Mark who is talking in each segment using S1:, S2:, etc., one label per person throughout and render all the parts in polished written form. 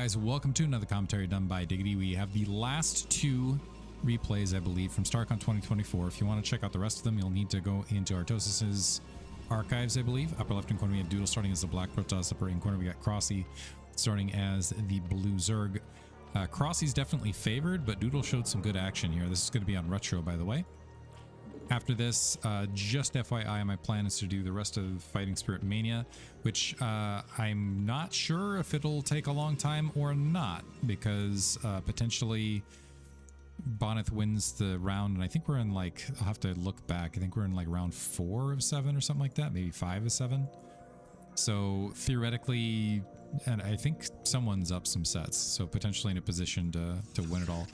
S1: guys, welcome to another commentary done by Diggity. We have the last two replays, I believe, from Starcon 2024. If you want to check out the rest of them, you'll need to go into Artosis's archives, I believe. Upper left-hand corner, we have Doodle starting as the Black Protoss. Upper right-hand corner, we got Crossie starting as the Blue Zerg. Crossie's definitely favored, but Doodle showed some good action here. This is going to be on Retro, by the way. After this, just FYI, my plan is to do the rest of Fighting Spirit Mania, which I'm not sure if it'll take a long time or not, because potentially Boneth wins the round, and I think we're in, like, I'll have to look back. I think we're in like round 4 of 7 or something like that, maybe 5 of 7. So theoretically, and I think someone's up some sets, so potentially in a position to win it all.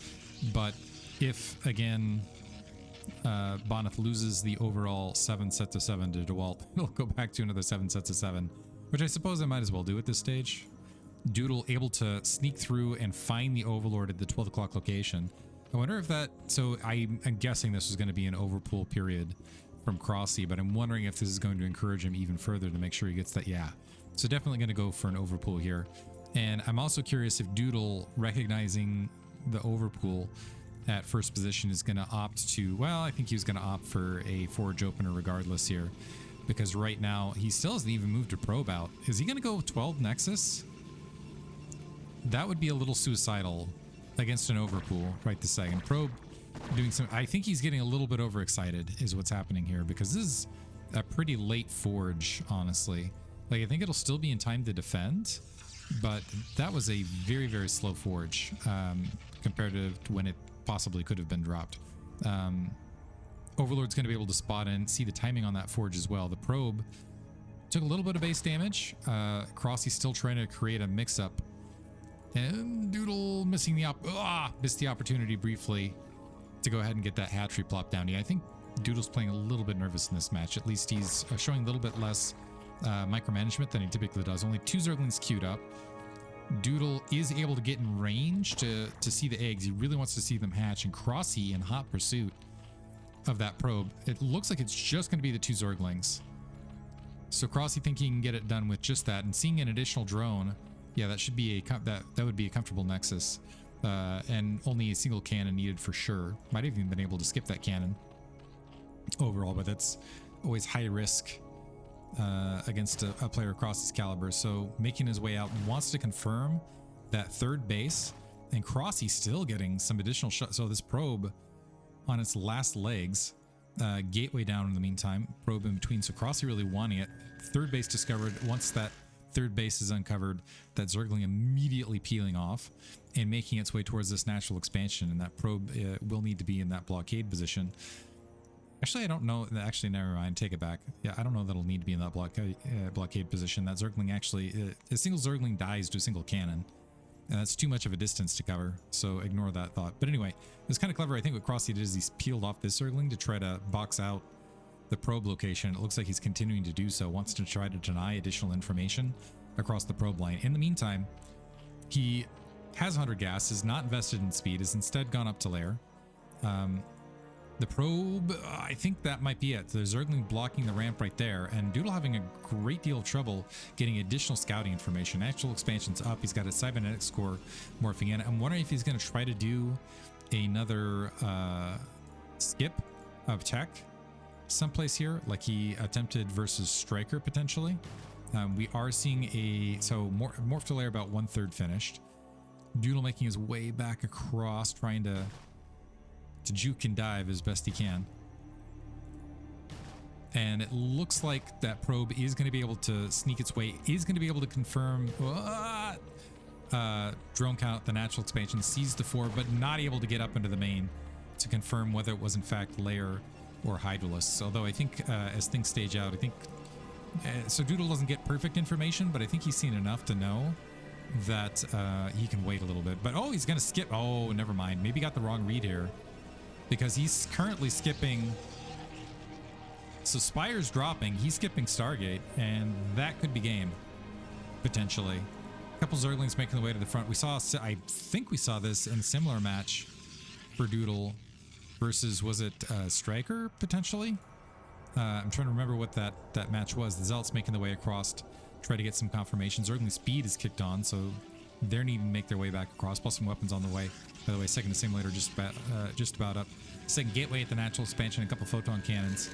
S1: But if, again, Boneth loses the overall 7 sets of 7 to DeWalt, he'll go back to another 7 sets of 7, which I suppose I might as well do at this stage. Doodle able to sneak through and find the Overlord at the 12 o'clock location. I wonder if that, so I'm guessing this is going to be an overpull period from Crossie, but I'm wondering if this is going to encourage him even further to make sure he gets that. Yeah, so definitely going to go for an overpull here. And I'm also curious if Doodle, recognizing the overpull at first position, is going to opt to, well, I think he was going to opt for a forge opener regardless here, because right now he still hasn't even moved to probe out. Is he going to go 12 Nexus? That would be a little suicidal against an overpool right this second. Probe doing some, I think he's getting a little bit overexcited is what's happening here, because this is a pretty late forge, honestly. Like, I think it'll still be in time to defend, but that was a very, very slow forge compared to when it possibly could have been dropped. Overlord's going to be able to spot and see the timing on that forge as well. The probe took a little bit of base damage. Crossie's still trying to create a mix-up, and Doodle missing the missed the opportunity briefly to go ahead and get that hatchery plop down. Yeah, I think Doodle's playing a little bit nervous in this match. At least he's showing a little bit less micromanagement than he typically does. Only 2 Zerglings queued up. Doodle is able to get in range to see the eggs. He really wants to see them hatch, and Crossie in hot pursuit of that probe. It looks like it's just going to be the 2 Zerglings. So Crossie thinking he can get it done with just that, and seeing an additional drone, yeah, that should be that would be a comfortable Nexus, and only a single cannon needed for sure. Might have even been able to skip that cannon overall, but that's always high risk against a player across his caliber. So making his way out, wants to confirm that third base, and Crossie still getting some additional shots. So this probe on its last legs, gateway down in the meantime, probe in between. So Crossie really wanting it. Third base discovered. Once that third base is uncovered, that Zergling immediately peeling off and making its way towards this natural expansion, and that probe will need to be in that blockade position. Actually, I don't know. Actually, never mind. Take it back. Yeah, I don't know that'll need to be in that blockade position. That Zergling actually, a single Zergling dies to a single cannon, and that's too much of a distance to cover. So ignore that thought. But anyway, it was kind of clever. I think what Crossie did is he's peeled off this Zergling to try to box out the probe location. It looks like he's continuing to do so. Wants to try to deny additional information across the probe line. In the meantime, he has 100 gas, is not invested in speed, is instead gone up to lair. The probe, I think that might be it. The Zergling blocking the ramp right there, and Doodle having a great deal of trouble getting additional scouting information. Actual expansion's up. He's got a cybernetic score morphing in. I'm wondering if he's going to try to do another skip of tech someplace here, like he attempted versus Striker potentially. We are seeing morph to lair about 1/3 finished. Doodle making his way back across, trying to juke and dive as best he can. And it looks like that probe is going to be able to sneak its way, is going to be able to confirm drone count, the natural expansion, sees the 4, but not able to get up into the main to confirm whether it was in fact lair or Hydralisk. Although I think as things stage out, I think so Doodle doesn't get perfect information, but I think he's seen enough to know that he can wait a little bit. But he's going to skip. Oh, never mind. Maybe got the wrong read here, because he's currently skipping. So Spire's dropping. He's skipping Stargate, and that could be game potentially. A couple Zerglings making the way to the front. I think we saw this in a similar match for Doodle versus, was it Striker potentially? I'm trying to remember what that match was. The Zealots making the way across, try to get some confirmation. Zergling speed is kicked on, so They're needing to make their way back across, plus some weapons on the way. By the way, second assimilator just about up. Second gateway at the natural expansion, a couple photon cannons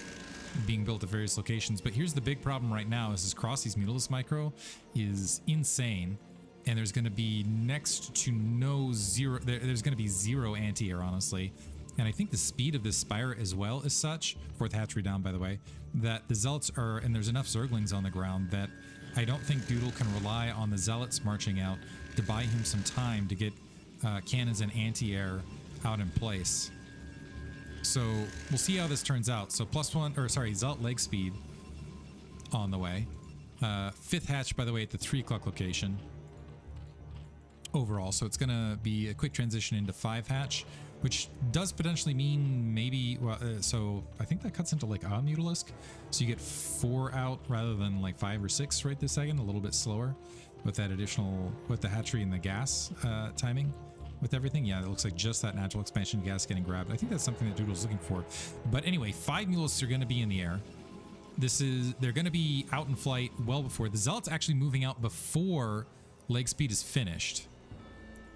S1: being built at various locations. But here's the big problem right now is Crossie's Mutalisk Micro is insane. And there's going to be next to no zero, there's going to be zero anti-air, honestly. And I think the speed of this Spire as well is such, fourth hatchery down, by the way, that the Zealots are, and there's enough Zerglings on the ground that I don't think Doodle can rely on the Zealots marching out to buy him some time to get cannons and anti-air out in place. So we'll see how this turns out. So Zealot leg speed on the way. Fifth hatch, by the way, at the 3 o'clock location overall. So it's going to be a quick transition into 5 hatch, which does potentially mean maybe, so I think that cuts into like a Mutalisk. So you get 4 out rather than like 5 or 6 right this second, a little bit slower with that additional, with the hatchery and the gas timing. With everything, yeah, it looks like just that natural expansion gas getting grabbed. I think that's something that Doodle's looking for. But anyway, 5 Mulisks are going to be in the air. They're going to be out in flight well before. The Zealot's actually moving out before leg speed is finished.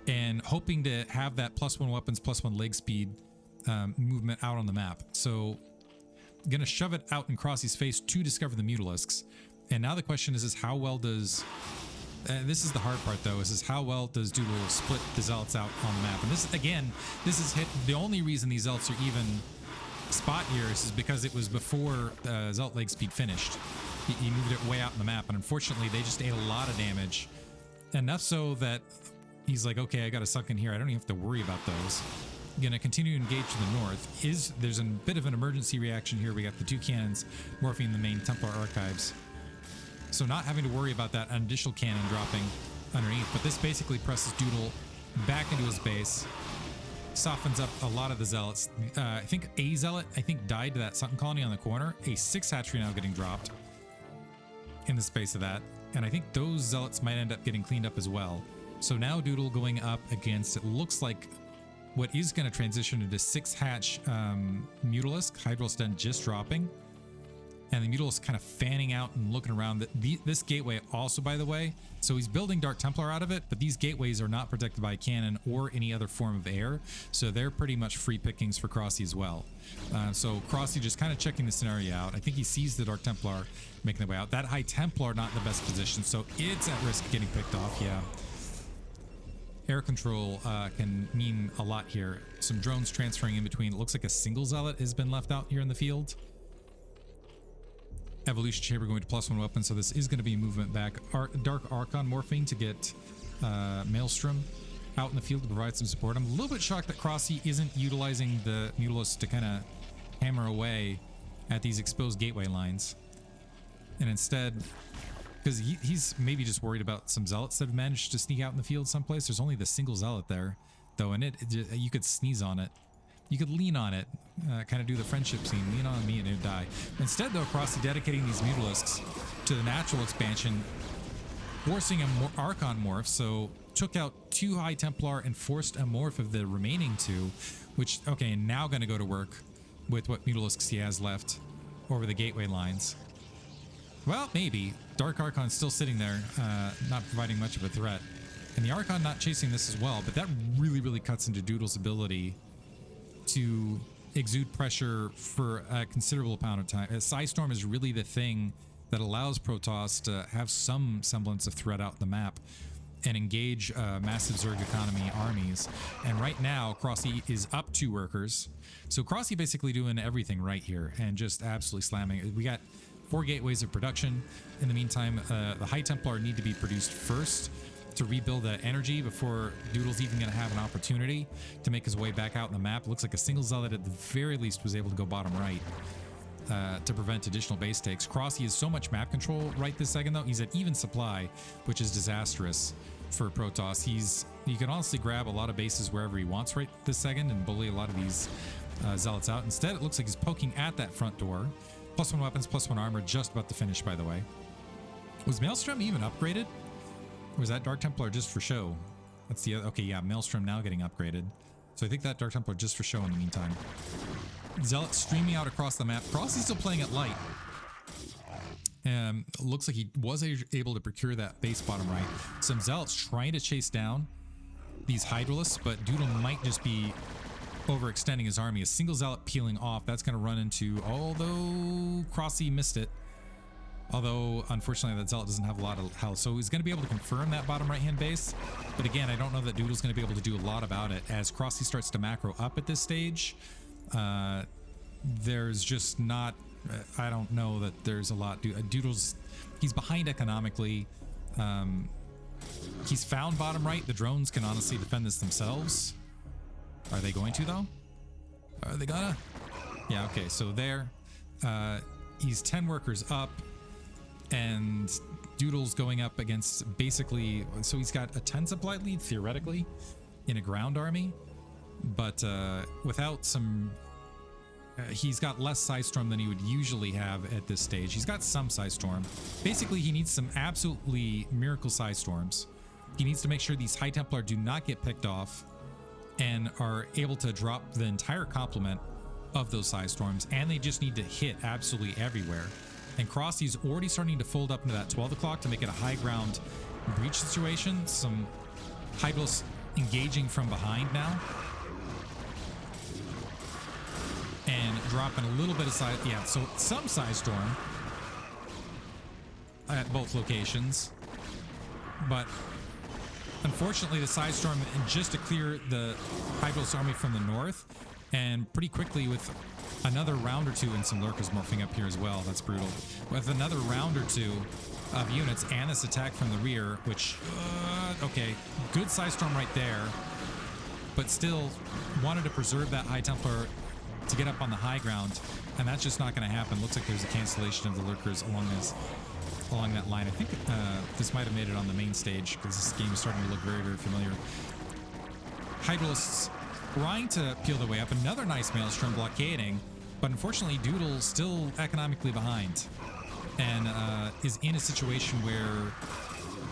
S1: And hoping to have that +1 weapons, +1 leg speed movement out on the map. So, going to shove it out in Crossie's face to discover the Mutalisks. And now the question is how well does... this is the hard part, though, is how well does Doodle split the Zealots out on the map? And this, again, this is hit. The only reason these Zealots are even spot here is because it was before Zealot leg speed finished. He moved it way out in the map, and unfortunately, they just ate a lot of damage. Enough so that he's like, okay, I got to suck in here. I don't even have to worry about those. Going to continue to engage to the north. There's a bit of an emergency reaction here. We got the 2 cannons morphing the main Templar archives. So not having to worry about that additional cannon dropping underneath, but this basically presses Doodle back into his base, softens up a lot of the Zealots. I think a Zealot, died to that Sunken colony on the corner. A 6 hatchery now getting dropped in the space of that. And I think those Zealots might end up getting cleaned up as well. So now Doodle going up against, it looks like what is going to transition into 6 hatch Mutalisk, Hydroston just dropping. And the Mutalisk kind of fanning out and looking around. This gateway also, by the way, so he's building Dark Templar out of it, but these gateways are not protected by cannon or any other form of air, so they're pretty much free pickings for Crossie as well. So Crossie just kind of checking the scenario out. I think he sees the Dark Templar making their way out. That High Templar not in the best position, so it's at risk of getting picked off, yeah. Air control can mean a lot here. Some drones transferring in between. It looks like a single Zealot has been left out here in the field. Evolution Chamber going to +1 weapon, so this is going to be movement back. Dark Archon morphing to get Maelstrom out in the field to provide some support. I'm a little bit shocked that Crossie isn't utilizing the Mutalisk to kind of hammer away at these exposed gateway lines. And instead, because he's maybe just worried about some Zealots that have managed to sneak out in the field someplace. There's only the single Zealot there, though, and you could sneeze on it. You could lean on it, kind of do the friendship scene, lean on me and it'd die. Instead, though, Crossie dedicating these Mutalisks to the natural expansion, forcing a Archon morph, so took out 2 High Templar and forced a morph of the remaining 2, which, okay, now going to go to work with what Mutalisks he has left over the gateway lines. Well, maybe. Dark Archon's still sitting there, not providing much of a threat. And the Archon not chasing this as well, but that really, really cuts into Doodle's ability to exude pressure for a considerable amount of time. Psystorm is really the thing that allows Protoss to have some semblance of threat out the map and engage massive Zerg economy armies. And right now, Crossie is up 2 workers. So Crossie basically doing everything right here and just absolutely slamming. We got 4 gateways of production. In the meantime, the High Templar need to be produced first to rebuild that energy before Doodle's even going to have an opportunity to make his way back out in the map. Looks like a single Zealot at the very least was able to go bottom right to prevent additional base takes. Crossie has so much map control right this second, though. He's at even supply, which is disastrous for Protoss. He can honestly grab a lot of bases wherever he wants right this second and bully a lot of these Zealots out. Instead, it looks like he's poking at that front door. +1 weapons, +1 armor, just about to finish, by the way. Was Maelstrom even upgraded? Or was that Dark Templar just for show? That's the other. Okay, yeah, Maelstrom now getting upgraded. So I think that Dark Templar just for show in the meantime. Zealot streaming out across the map. Crossie's still playing it light. Looks like he was able to procure that base bottom right. Some zealots trying to chase down these hydralisks, but Doodle might just be overextending his army. A single zealot peeling off, that's going to run into, although Crossie missed it. Although, unfortunately, that zealot doesn't have a lot of health. So he's going to be able to confirm that bottom right-hand base. But again, I don't know that Doodle's going to be able to do a lot about it. As Crossie starts to macro up at this stage, there's just not... I don't know that there's a lot. Doodle's... He's behind economically. He's found bottom right. The drones can honestly defend this themselves. Are they going to, though? Are they gonna? Yeah, okay. So there. He's 10 workers up. And Doodle's going up against basically, so he's got a 10 supply lead theoretically in a ground army, but without some, he's got less Psystorm than he would usually have at this stage. He's got some Psystorm. Basically, he needs some absolutely miracle Psystorms. He needs to make sure these High Templar do not get picked off and are able to drop the entire complement of those Psystorms, and they just need to hit absolutely everywhere. And Crossie's already starting to fold up into that 12 o'clock to make it a high ground breach situation. Some Hydrals engaging from behind now. And dropping a little bit of size. Yeah, so some Psystorm at both locations. But unfortunately, the Psystorm, just to clear the Hydrals army from the north, and pretty quickly with another round or two and some lurkers morphing up here as well. That's brutal. With another round or two of units and this attack from the rear, which, okay, good Psystorm right there, but still wanted to preserve that High Templar to get up on the high ground, and that's just not going to happen. Looks like there's a cancellation of the lurkers along that line. I think this might have made it on the main stage because this game is starting to look very, very familiar. Hydralists trying to peel their way up. Another nice Maelstrom blockading, but unfortunately Doodle's still economically behind and is in a situation where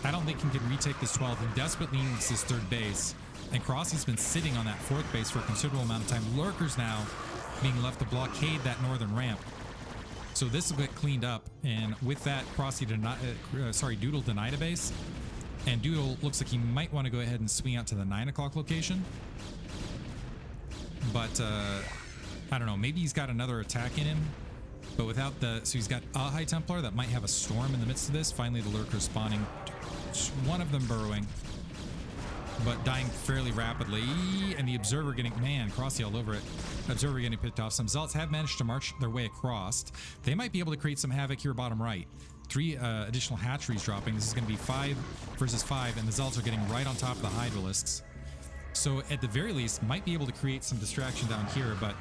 S1: I don't think he can retake this 12. He desperately needs this third base, and Crossie's been sitting on that fourth base for a considerable amount of time. Lurkers now being left to blockade that northern ramp. So this will get cleaned up, and with that, Doodle denied a base, and Doodle looks like he might want to go ahead and swing out to the 9 o'clock location. But I don't know, maybe he's got another attack in him, but without the, so he's got a High Templar that might have a storm in the midst of this. Finally, the lurkers spawning, one of them burrowing, but dying fairly rapidly, and the Observer getting, man, Crossie all over it. Observer getting picked off. Some Zealots have managed to march their way across. They might be able to create some havoc here bottom right. 3 additional hatcheries dropping. This is going to be 5 versus 5, and the Zealots are getting right on top of the Hydralisks. So at the very least, might be able to create some distraction down here, but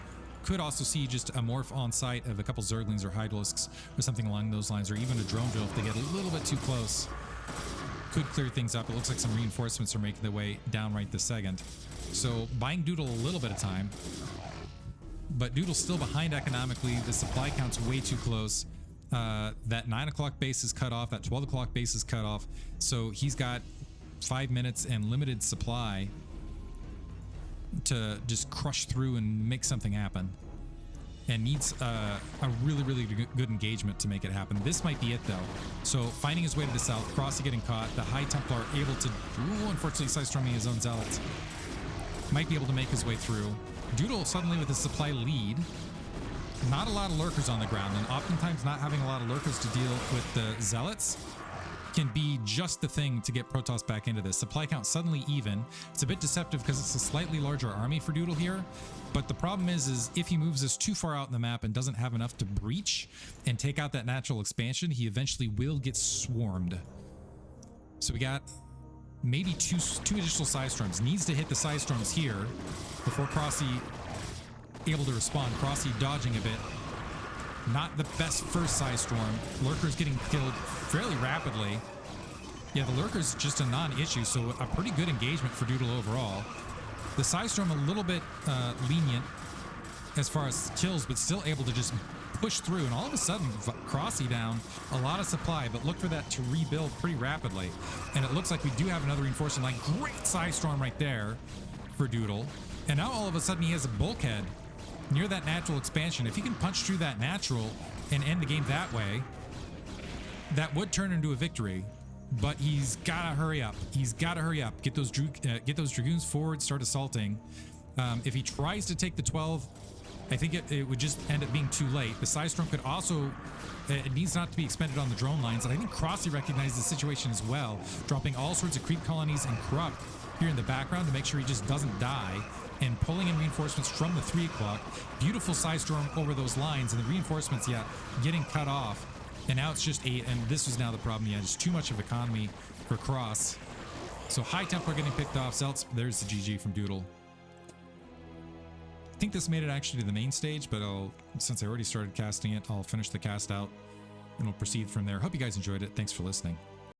S1: could also see just a morph on site of a couple Zerglings or Hydralisks or something along those lines, or even a drone drill if they get a little bit too close. Could clear things up. It looks like some reinforcements are making their way down right this second. So buying Doodle a little bit of time, but Doodle's still behind economically. The supply count's way too close. That 9 o'clock base is cut off. That 12 o'clock base is cut off. So he's got 5 minutes and limited supply to just crush through and make something happen, and needs a really, really good engagement to make it happen. This might be it though. So finding his way to the south, Crossie getting caught, the High Templar able to, unfortunately Psystorming his own Zealots, might be able to make his way through. Doodle suddenly with a supply lead, not a lot of lurkers on the ground, and oftentimes not having a lot of lurkers to deal with the Zealots can be just the thing to get Protoss back into this. Supply count suddenly even. It's a bit deceptive because it's a slightly larger army for Doodle here, but the problem is if he moves this too far out in the map and doesn't have enough to breach and take out that natural expansion, he eventually will get swarmed. So we got maybe two additional Psystorms. Needs to hit the Psystorms here before Crossie able to respond. Crossie dodging a bit. Not the best first Psystorm. Lurkers getting killed fairly rapidly. Yeah, the Lurker's just a non-issue, so a pretty good engagement for Doodle overall. The Psystorm a little bit lenient as far as kills, but still able to just push through, and all of a sudden Crossie down a lot of supply, but look for that to rebuild pretty rapidly. And it looks like we do have another reinforcement line. Great Psystorm right there for Doodle. And now all of a sudden he has a bulkhead near that natural expansion. If he can punch through that natural and end the game that way, that would turn into a victory, but he's gotta hurry up. He's gotta hurry up. Get those dragoons forward, start assaulting. If he tries to take the 12, I think it would just end up being too late. The Psystorm could also, it needs not to be expended on the drone lines, and I think Crossie recognizes the situation as well, dropping all sorts of creep colonies and corrupt here in the background to make sure he just doesn't die, and pulling in reinforcements from the 3 o'clock. Beautiful Psystorm over those lines, and the reinforcements, yeah, getting cut off. And now it's just 8, and this was now the problem. Yeah, just too much of economy for Cross. So High Templar getting picked off. Zelts, there's the GG from Doodle. I think this made it actually to the main stage, but since I already started casting it, I'll finish the cast out and we'll proceed from there. Hope you guys enjoyed it. Thanks for listening.